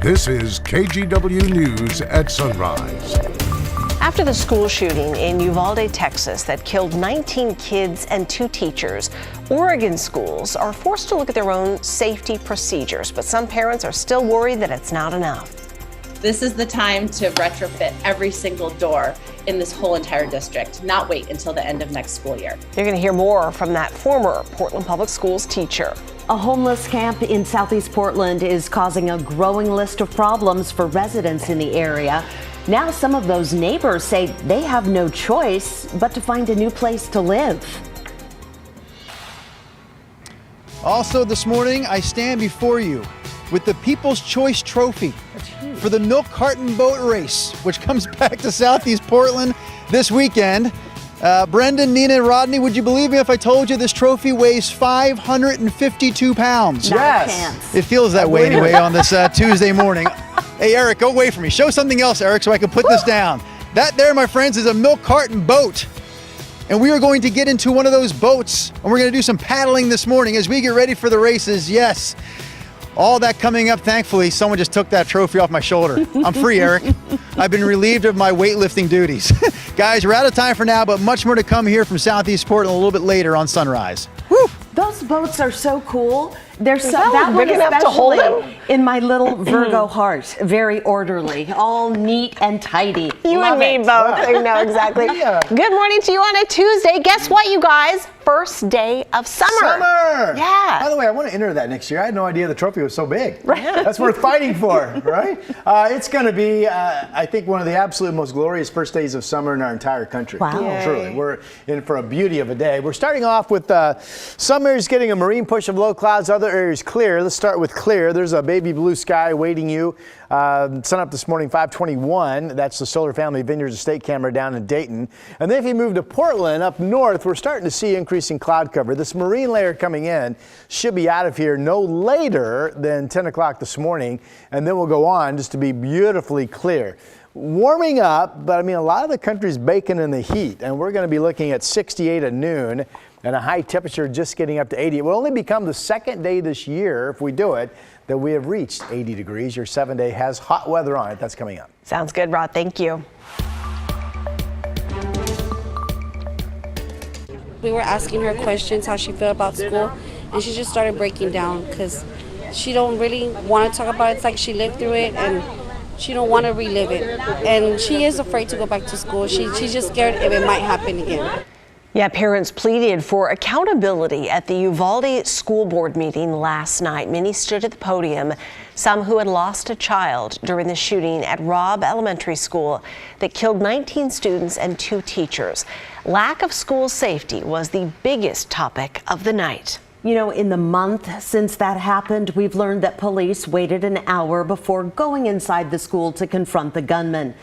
This is KGW News at Sunrise. After the school shooting in Uvalde, Texas, that killed 19 kids and 2 teachers, Oregon schools are forced to look at their own safety procedures, but some parents are still worried that it's not enough. This is the time to retrofit every single door in this whole entire district, not wait until the end of next school year. You're going to hear more from that former Portland Public Schools teacher. A homeless camp in Southeast Portland is causing a growing list of problems for residents in the area. Now some of those neighbors say they have no choice but to find a new place to live. Also this morning, I stand before you with the People's Choice Trophy for the Milk Carton Boat Race, which comes back to Southeast Portland this weekend. Brendan, Nina, and Rodney, would you believe me if I told you this trophy weighs 552 pounds? Yes. It feels that way anyway on this Tuesday morning. Hey, Eric, go away from me. Show something else, Eric, so I can put this down. That there, my friends, is a milk carton boat. And we are going to get into one of those boats, and we're going to do some paddling this morning as we get ready for the races. Yes. All that coming up, thankfully, someone just took that trophy off my shoulder. I'm free, Eric. I've been relieved of my weightlifting duties. Guys, we're out of time for now, but much more to come here from Southeast Portland a little bit later on Sunrise. Woo! Those boats are so cool. They're so that one big enough to hold especially in my little Virgo heart. Very orderly, all neat and tidy. You Love and me it. both. I know exactly. Yeah. Good morning to you on a Tuesday. Guess what, you guys? First day of summer. Summer! Yeah. By the way, I want to enter that next year. I had no idea the trophy was so big. Right. That's worth fighting for, right? It's going to be, I think, one of the absolute most glorious first days of summer in our entire country. Wow. Yay. Truly. We're in for a beauty of a day. We're starting off with some areas getting a marine push of low clouds, other areas clear. Let's start with clear. There's a baby blue sky awaiting you. Sun up this morning, 521. That's the Solar Family Vineyards Estate camera down in Dayton. And then if you move to Portland up north, we're starting to see increasing cloud cover. This marine layer coming in should be out of here no later than 10 o'clock this morning. And then we'll go on just to be beautifully clear. Warming up, but I mean, a lot of the country's baking in the heat. And we're going to be looking at 68 at noon and a high temperature just getting up to 80. It will only become the second day this year, if we do it, that we have reached 80 degrees. Your 7-day has hot weather on it. That's coming up. Sounds good, Rod. Thank you. We were asking her questions, how she felt about school, and she just started breaking down because she don't really want to talk about it. It's like she lived through it and she don't want to relive it. And she is afraid to go back to school. She's just scared if it might happen again. Yeah, parents pleaded for accountability at the Uvalde school board meeting last night. Many stood at the podium, some who had lost a child during the shooting at Robb Elementary School that killed 19 students and 2 teachers. Lack of school safety was the biggest topic of the night. You know, in the month since that happened, we've learned that police waited an hour before going inside the school to confront the gunman.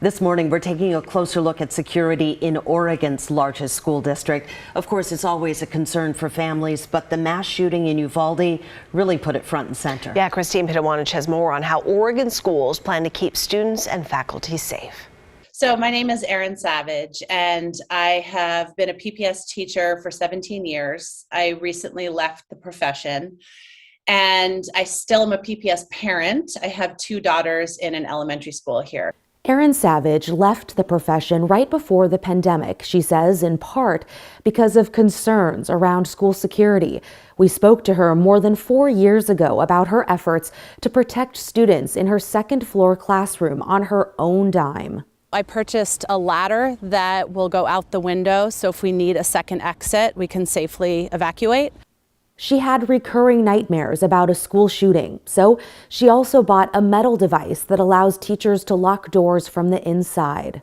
This morning, we're taking a closer look at security in Oregon's largest school district. Of course, it's always a concern for families, but the mass shooting in Uvalde really put it front and center. Yeah, Christine Pitawanich has more on how Oregon schools plan to keep students and faculty safe. So my name is Erin Savage, and I have been a PPS teacher for 17 years. I recently left the profession, and I still am a PPS parent. I have 2 daughters in an elementary school here. Erin Savage left the profession right before the pandemic, she says, in part because of concerns around school security. We spoke to her more than 4 years ago about her efforts to protect students in her second-floor classroom on her own dime. I purchased a ladder that will go out the window, so if we need a second exit, we can safely evacuate. She had recurring nightmares about a school shooting, so she also bought a metal device that allows teachers to lock doors from the inside.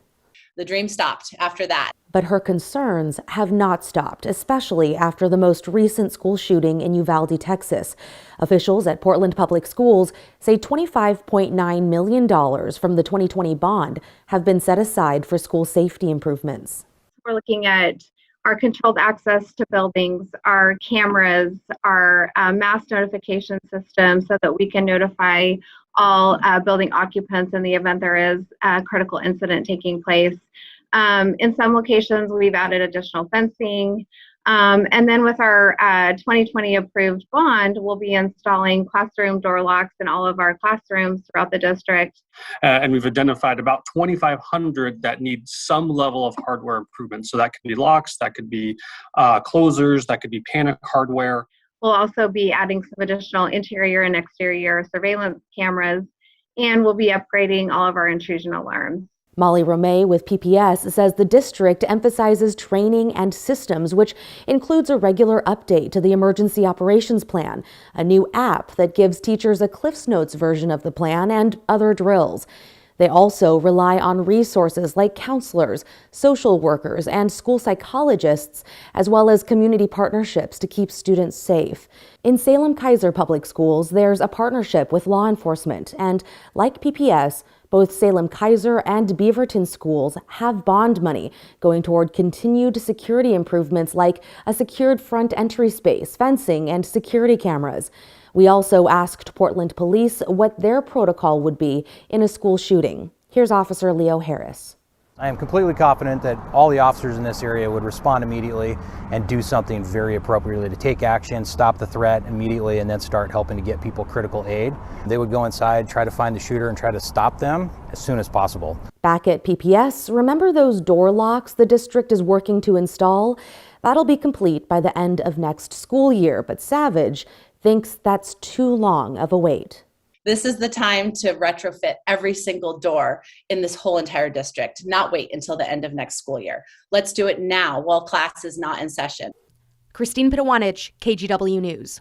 The dream stopped after that. But her concerns have not stopped, especially after the most recent school shooting in Uvalde, Texas. Officials at Portland Public Schools say $25.9 million from the 2020 bond have been set aside for school safety improvements. We're looking at our controlled access to buildings, our cameras, our mass notification system so that we can notify all building occupants in the event there is a critical incident taking place. In some locations, we've added additional fencing. And then with our 2020 approved bond, we'll be installing classroom door locks in all of our classrooms throughout the district. And we've identified about 2,500 that need some level of hardware improvement. So that could be locks, that could be closers, that could be panic hardware. We'll also be adding some additional interior and exterior surveillance cameras, and we'll be upgrading all of our intrusion alarms. Molly Romay with PPS says the district emphasizes training and systems, which includes a regular update to the emergency operations plan, a new app that gives teachers a Cliff's Notes version of the plan, and other drills. They also rely on resources like counselors, social workers, and school psychologists, as well as community partnerships to keep students safe. In Salem-Keizer Public Schools, there's a partnership with law enforcement, and like PPS, both Salem-Keizer and Beaverton schools have bond money going toward continued security improvements like a secured front entry space, fencing, and security cameras. We also asked Portland Police what their protocol would be in a school shooting. Here's Officer Leo Harris. I am completely confident that all the officers in this area would respond immediately and do something very appropriately to take action, stop the threat immediately, and then start helping to get people critical aid. They would go inside, try to find the shooter, and try to stop them as soon as possible. Back at PPS, remember those door locks the district is working to install? That'll be complete by the end of next school year, but Savage thinks that's too long of a wait. This is the time to retrofit every single door in this whole entire district, not wait until the end of next school year. Let's do it now while class is not in session. Christine Pitawanich, KGW News.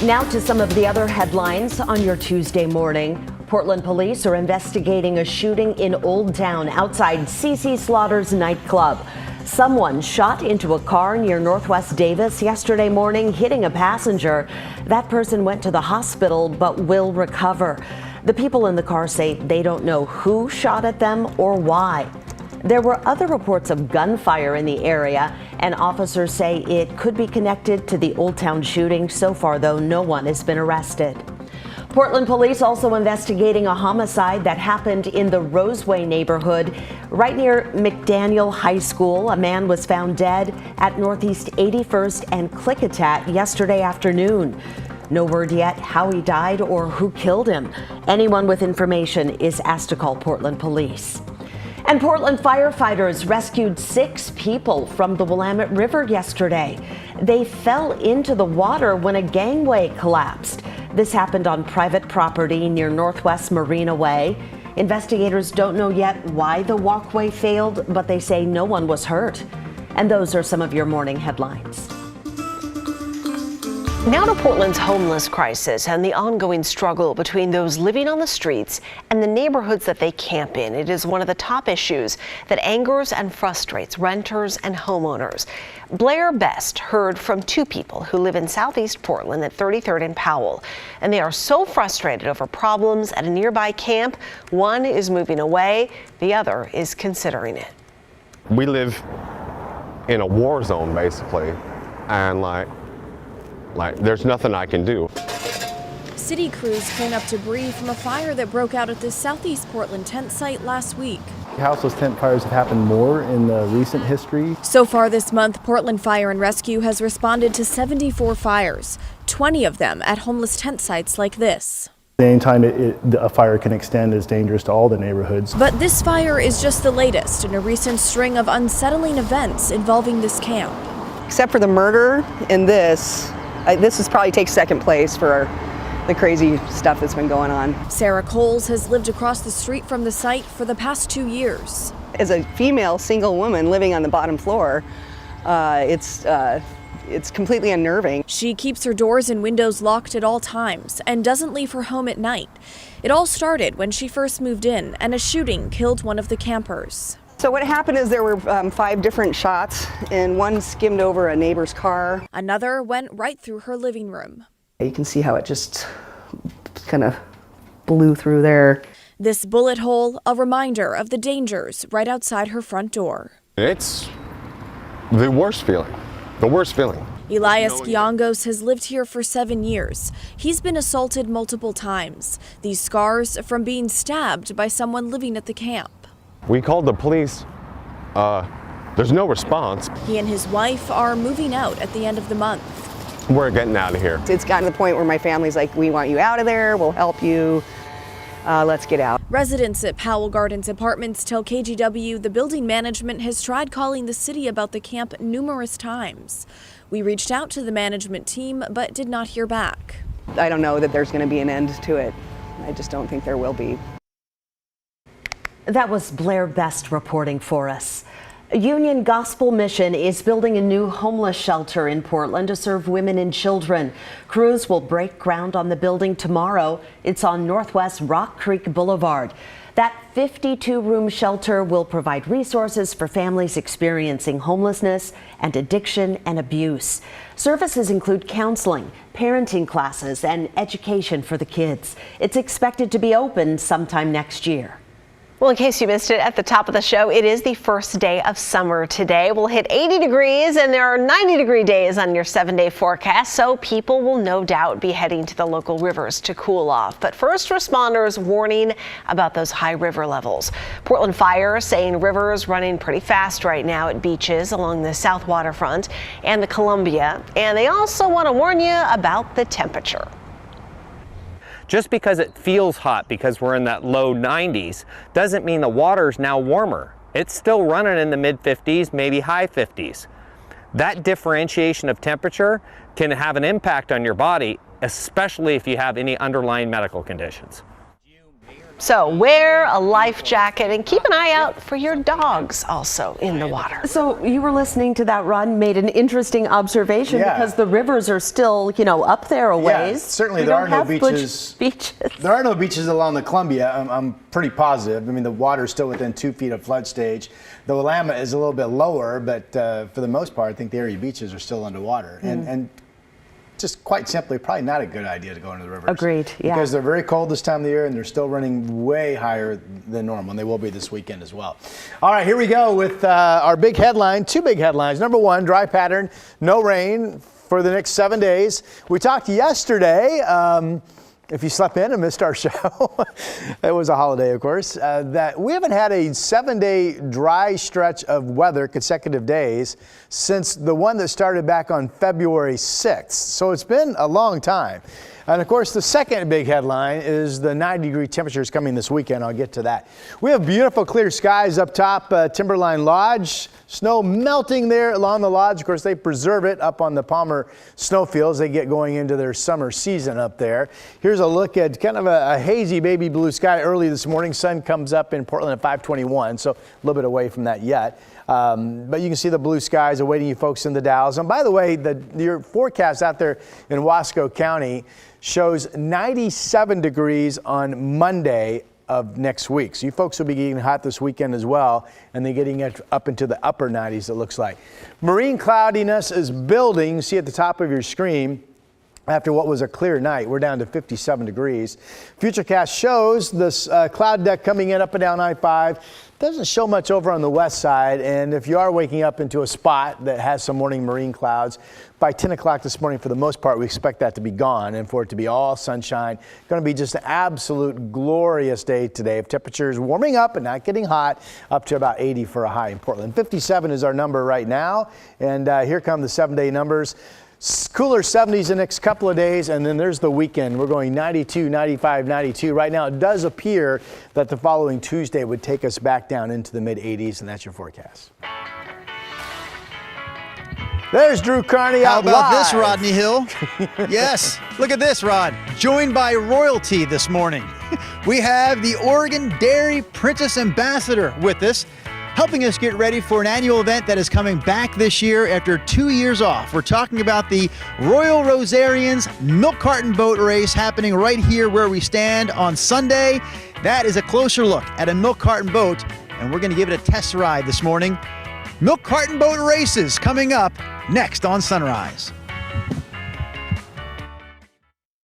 Now to some of the other headlines on your Tuesday morning. Portland police are investigating a shooting in Old Town outside CC Slaughter's nightclub. Someone shot into a car near Northwest Davis yesterday morning, hitting a passenger. That person went to the hospital but will recover. The people in the car say they don't know who shot at them or why. There were other reports of gunfire in the area, and officers say it could be connected to the Old Town shooting. So far, though, no one has been arrested. Portland police also investigating a homicide that happened in the Roseway neighborhood right near McDaniel High School. A man was found dead at Northeast 81st and Klickitat yesterday afternoon. No word yet how he died or who killed him. Anyone with information is asked to call Portland police. And Portland firefighters rescued 6 people from the Willamette River yesterday. They fell into the water when a gangway collapsed. This happened on private property near Northwest Marina Way. Investigators don't know yet why the walkway failed, but they say no one was hurt. And those are some of your morning headlines. Now to Portland's homeless crisis and the ongoing struggle between those living on the streets and the neighborhoods that they camp in. It is one of the top issues that angers and frustrates renters and homeowners. Blair Best heard from 2 people who live in Southeast Portland at 33rd and Powell, and they are so frustrated over problems at a nearby camp. One is moving away, the other is considering it. We live in a war zone basically, and like there's nothing I can do. City crews clean up debris from a fire that broke out at the Southeast Portland tent site last week. Houseless tent fires have happened more in the recent history. So far this month, Portland Fire and Rescue has responded to 74 fires, 20 of them at homeless tent sites like this. Anytime a fire can extend is dangerous to all the neighborhoods. But this fire is just the latest in a recent string of unsettling events involving this camp. Except for the murder in this probably takes second place for the crazy stuff that's been going on. Sarah Coles has lived across the street from the site for the past 2 years. As a female single woman living on the bottom floor, it's completely unnerving. She keeps her doors and windows locked at all times and doesn't leave her home at night. It all started when she first moved in and a shooting killed one of the campers. So what happened is there were 5 different shots, and one skimmed over a neighbor's car. Another went right through her living room. You can see how it just kind of blew through there. This bullet hole, a reminder of the dangers right outside her front door. It's the worst feeling, Elias Giangos has lived here for 7 years. He's been assaulted multiple times. These scars from being stabbed by someone living at the camp. We called the police there's no response. He and his wife are moving out at the end of the month. We're getting out of here. It's gotten to the point where my family's like, we want you out of there, we'll help you, let's get out. Residents at Powell Gardens Apartments tell KGW the building management has tried calling the city about the camp numerous times. We reached out to the management team but did not hear back. I don't know that there's going to be an end to it. I just don't think there will be. That was Blair Best reporting for us. Union Gospel Mission is building a new homeless shelter in Portland to serve women and children. Crews will break ground on the building tomorrow. It's on Northwest Rock Creek Boulevard. That 52-room shelter will provide resources for families experiencing homelessness and addiction and abuse. Services include counseling, parenting classes, and education for the kids. It's expected to be open sometime next year. Well, in case you missed it at the top of the show, it is the first day of summer today. We'll hit 80 degrees and there are 90-degree days on your 7-day forecast, so people will no doubt be heading to the local rivers to cool off. But first responders warning about those high river levels. Portland Fire saying rivers running pretty fast right now at beaches along the south waterfront and the Columbia. And they also want to warn you about the temperature. Just because it feels hot because we're in that low 90s doesn't mean the water's now warmer. It's still running in the mid 50s, maybe high 50s. That differentiation of temperature can have an impact on your body, especially if you have any underlying medical conditions. So wear a life jacket and keep an eye out for your dogs also in the water. So you were listening to that, Rod, and made an interesting observation because the rivers are still, up there a ways. Yeah, certainly there are no beaches. There are no beaches along the Columbia. I'm pretty positive. I mean, the water's still within 2 feet of flood stage. The Willamette is a little bit lower, but for the most part, I think the area beaches are still underwater. And just quite simply, probably not a good idea to go into the rivers. Agreed, yeah. Because they're very cold this time of the year and they're still running way higher than normal, and they will be this weekend as well. All right, here we go with our big headline, 2 big headlines. Number 1, dry pattern, no rain for the next 7 days. We talked yesterday, if you slept in and missed our show, it was a holiday, of course, that we haven't had a 7-day dry stretch of weather, consecutive days, since the one that started back on February 6th. So it's been a long time. And of course, the second big headline is the 90-degree temperatures coming this weekend. I'll get to that. We have beautiful clear skies up top, Timberline Lodge. Snow melting there along the lodge. Of course, they preserve it up on the Palmer snowfields. They get going into their summer season up there. Here's a look at kind of a hazy baby blue sky early this morning. Sun comes up in Portland at 5:21, so a little bit away from that yet. But you can see the blue skies awaiting you folks in the Dalles. And by the way, your forecast out there in Wasco County shows 97 degrees on Monday of next week. So you folks will be getting hot this weekend as well, and they're getting up into the upper 90s, it looks like. Marine cloudiness is building. You see at the top of your screen, after what was a clear night, we're down to 57 degrees. Futurecast shows this cloud deck coming in up and down I-5. Doesn't show much over on the west side, and if you are waking up into a spot that has some morning marine clouds, by 10 o'clock this morning, for the most part, we expect that to be gone and for it to be all sunshine. Going to be just an absolute glorious day today. If temperatures warming up and not getting hot, up to about 80 for a high in Portland. 57 is our number right now, and here come the 7-day numbers. Cooler 70s the next couple of days, and then there's the weekend. We're going 92, 95, 92. Right now, it does appear that the following Tuesday would take us back down into the mid-80s, and that's your forecast. There's Drew Carney out How about live. this, Rodney Hill? Yes, look at this, Rod. Joined by royalty this morning. We have the Oregon Dairy Princess Ambassador with us, helping us get ready for an annual event that is coming back this year after 2 years off. We're talking about the Royal Rosarians Milk Carton Boat Race happening right here where we stand on Sunday. That is a closer look at a milk carton boat, and we're going to give it a test ride this morning. Milk Carton Boat Races coming up next on Sunrise.